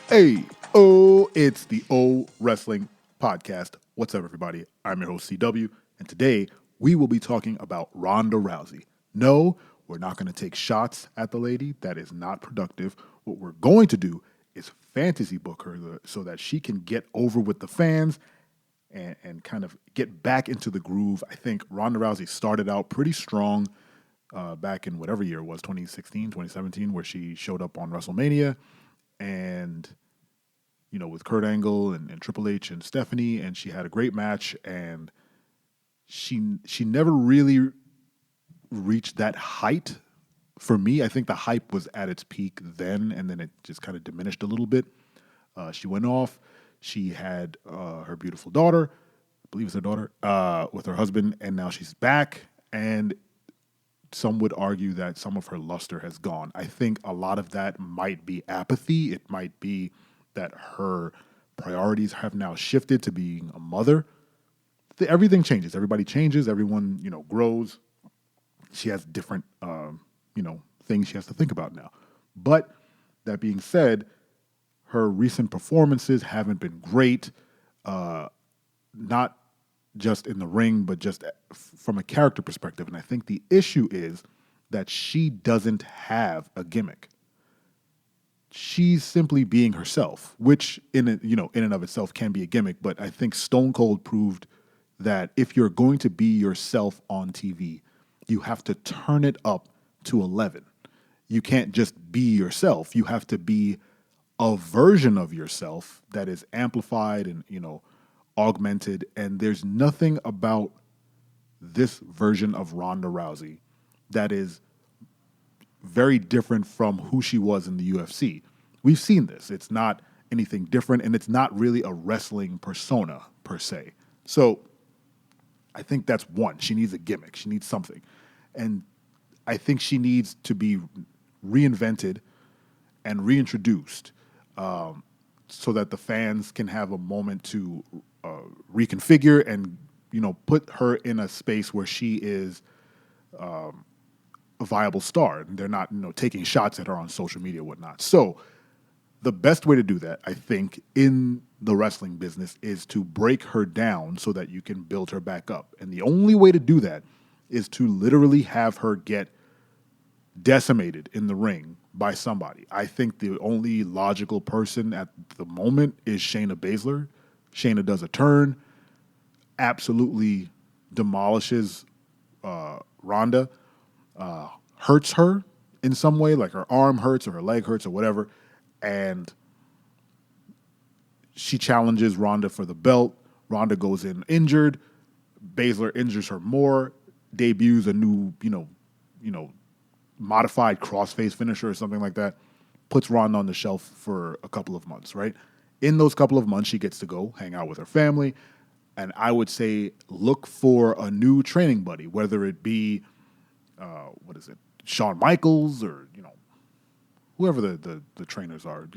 Hey, oh, it's the O Wrestling Podcast. What's up, everybody? I'm your host, CW, and today we will be talking about Ronda Rousey. No, we're not going to take shots at the lady. That is not productive. What we're going to do is fantasy book her so that she can get over with the fans and kind of get back into the groove. I think Ronda Rousey started out pretty strong back in whatever year it was, 2016, 2017, where she showed up on WrestleMania and with Kurt Angle and Triple H and Stephanie, and she had a great match, and she never really reached that height. For me, I think the hype was at its peak then, and then it just kind of diminished a little bit. She went off. She had her beautiful daughter, I believe it's her daughter, with her husband, and now she's back. And some would argue that some of her luster has gone. I think a lot of that might be apathy. It might be that her priorities have now shifted to being a mother. Everything changes. Everybody changes. Everyone, grows. She has different, things she has to think about now. But that being said, her recent performances haven't been great. Not just in the ring, but just from a character perspective. And I think the issue is that she doesn't have a gimmick. She's simply being herself, which in and of itself can be a gimmick. But I think Stone Cold proved that if you're going to be yourself on TV, you have to turn it up to 11. You can't just be yourself. You have to be a version of yourself that is amplified and augmented. And there's nothing about this version of Ronda Rousey that is very different from who she was in the UFC. We've seen this. It's not anything different, and it's not really a wrestling persona per se. So I think that's one. She needs a gimmick. She needs something. And I think she needs to be reinvented and reintroduced so that the fans can have a moment to reconfigure and put her in a space where she is a viable star. And they're not taking shots at her on social media and whatnot. So the best way to do that, I think, in the wrestling business is to break her down so that you can build her back up. And the only way to do that is to literally have her get decimated in the ring by somebody. I think the only logical person at the moment is Shayna Baszler. Shayna does a turn, absolutely demolishes Ronda, hurts her in some way, like her arm hurts or her leg hurts or whatever, and she challenges Ronda for the belt. Ronda goes in injured. Baszler injures her more, debuts a new, modified crossface finisher or something like that, puts Ronda on the shelf for a couple of months, right? In those couple of months, she gets to go hang out with her family. And I would say look for a new training buddy, whether it be, Shawn Michaels or, whoever the trainers are.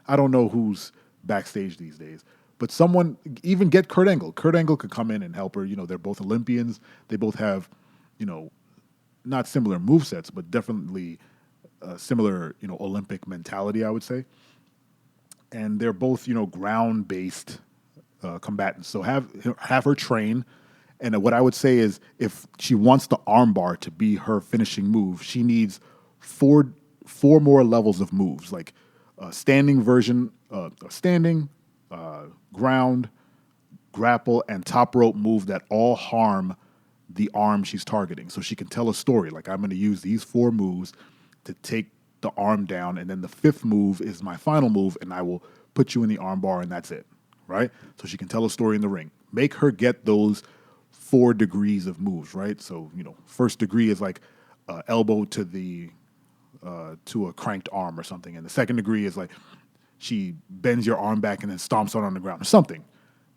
I don't know who's backstage these days. But someone, even get Kurt Angle. Kurt Angle could come in and help her. They're both Olympians. They both have, not similar movesets, but definitely similar, Olympic mentality, I would say. And they're both, ground-based combatants. So have her train. And what I would say is, if she wants the armbar to be her finishing move, she needs four more levels of moves, like a standing version, ground, grapple, and top rope move that all harm the arm she's targeting. So she can tell a story, like, I'm going to use these 4 moves to take the arm down, and then the 5th move is my final move, and I will put you in the arm bar, and that's it, right? So she can tell a story in the ring. Make her get those 4 degrees of moves, right? So, first degree is like elbow to a cranked arm or something, and the second degree is like she bends your arm back and then stomps on the ground or something.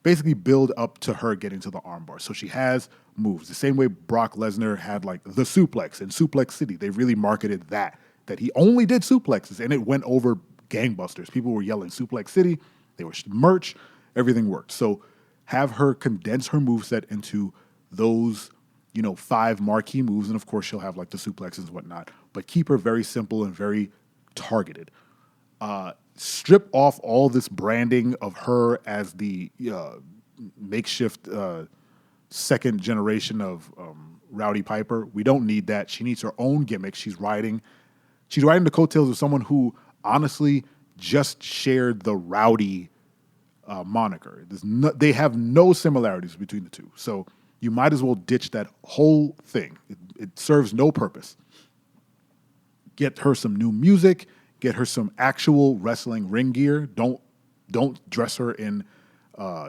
Basically build up to her getting to the armbar. So she has moves. The same way Brock Lesnar had like the suplex in Suplex City. They really marketed that he only did suplexes, and it went over gangbusters. People were yelling Suplex City. They were merch. Everything worked. So have her condense her moveset into those, 5 marquee moves. And of course she'll have like the suplexes and whatnot, but keep her very simple and very targeted. strip off all this branding of her as the makeshift second generation of Rowdy Piper. We don't need that. She needs her own gimmick. She's riding the coattails of someone who honestly just shared the Rowdy moniker. They have no similarities between the two. So you might as well ditch that whole thing. It serves no purpose. Get her some new music. Get her some actual wrestling ring gear. Don't dress her in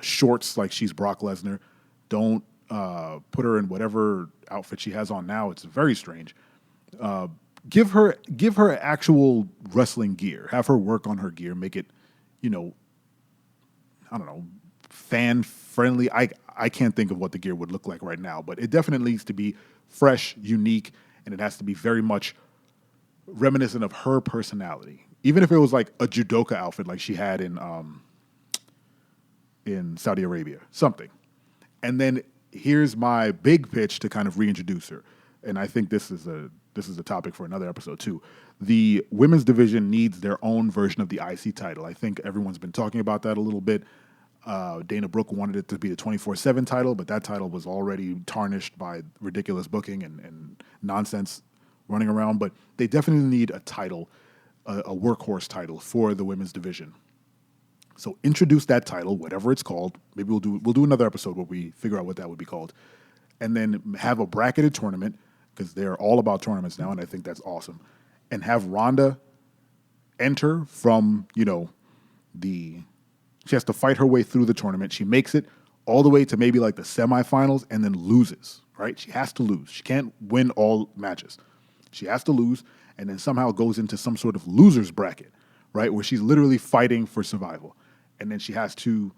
shorts like she's Brock Lesnar. Don't put her in whatever outfit she has on now. It's very strange. Give her actual wrestling gear. Have her work on her gear. Make it, I don't know, fan friendly. I can't think of what the gear would look like right now, but it definitely needs to be fresh, unique, and it has to be very much reminiscent of her personality. Even if it was like a judoka outfit like she had in Saudi Arabia, something. And then here's my big pitch to kind of reintroduce her. And I think this is a topic for another episode too. The women's division needs their own version of the IC title. I think everyone's been talking about that a little bit. Dana Brooke wanted it to be the 24/7 title, but that title was already tarnished by ridiculous booking and nonsense running around. But they definitely need a title, a workhorse title for the women's division. So introduce that title, whatever it's called. Maybe we'll do another episode where we figure out what that would be called, and then have a bracketed tournament because they're all about tournaments now, and I think that's awesome. And have Ronda enter from she has to fight her way through the tournament. She makes it all the way to maybe like the semifinals and then loses, right? She has to lose. She can't win all matches. She has to lose and then somehow goes into some sort of loser's bracket, right? Where she's literally fighting for survival. And then she has to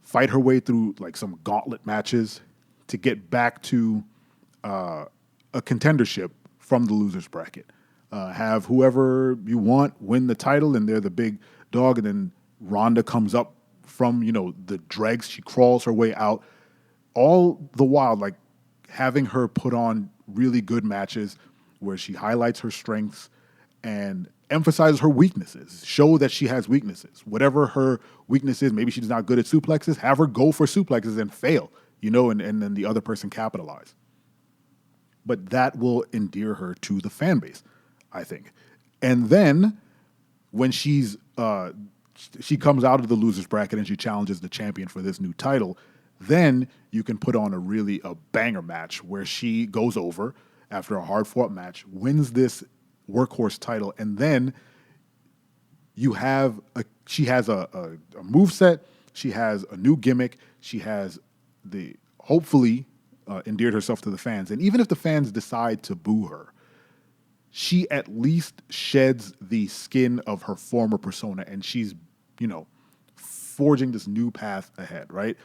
fight her way through like some gauntlet matches to get back to a contendership from the loser's bracket. Have whoever you want win the title and they're the big dog, and then Ronda comes up from, the dregs. She crawls her way out. All the while, like, having her put on really good matches where she highlights her strengths and emphasizes her weaknesses. Show that she has weaknesses. Whatever her weakness is, maybe she's not good at suplexes, have her go for suplexes and fail, and then the other person capitalize. But that will endear her to the fan base, I think. And then when she comes out of the loser's bracket and she challenges the champion for this new title, then you can put on a banger match where she goes over after a hard-fought match, wins this workhorse title, and then she has a moveset, she has a new gimmick, she has hopefully endeared herself to the fans. And even if the fans decide to boo her, she at least sheds the skin of her former persona, and she's, forging this new path ahead, right?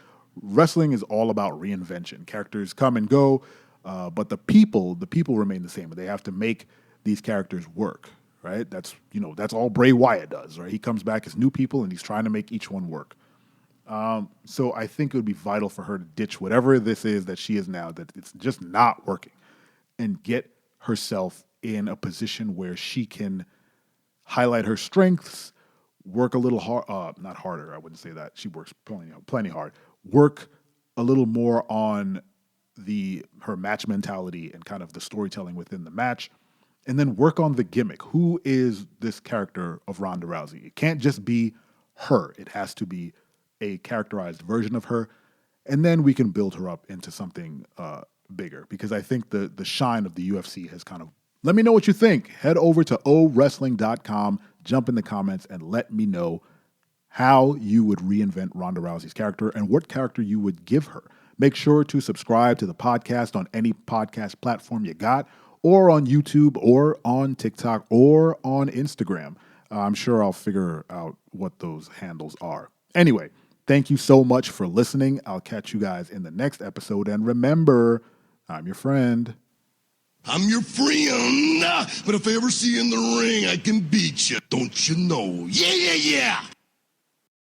Wrestling is all about reinvention. Characters come and go, but the people remain the same. They have to make these characters work, right? That's all Bray Wyatt does, right? He comes back as new people, and he's trying to make each one work. So I think it would be vital for her to ditch whatever this is that she is now, that it's just not working, and get herself in a position where she can highlight her strengths, work a little hard, not harder, I wouldn't say that. She works plenty hard. Work a little more on her match mentality and kind of the storytelling within the match, and then work on the gimmick. Who is this character of Ronda Rousey? It can't just be her. It has to be a characterized version of her, and then we can build her up into something bigger, because I think the shine of the UFC has kind of... Let me know what you think. Head over to owrestling.com, jump in the comments, and let me know how you would reinvent Ronda Rousey's character and what character you would give her. Make sure to subscribe to the podcast on any podcast platform you got, or on YouTube, or on TikTok, or on Instagram. I'm sure I'll figure out what those handles are. Anyway, thank you so much for listening. I'll catch you guys in the next episode. And remember, I'm your friend. I'm your friend, but if I ever see you in the ring, I can beat you. Don't you know? Yeah, yeah, yeah.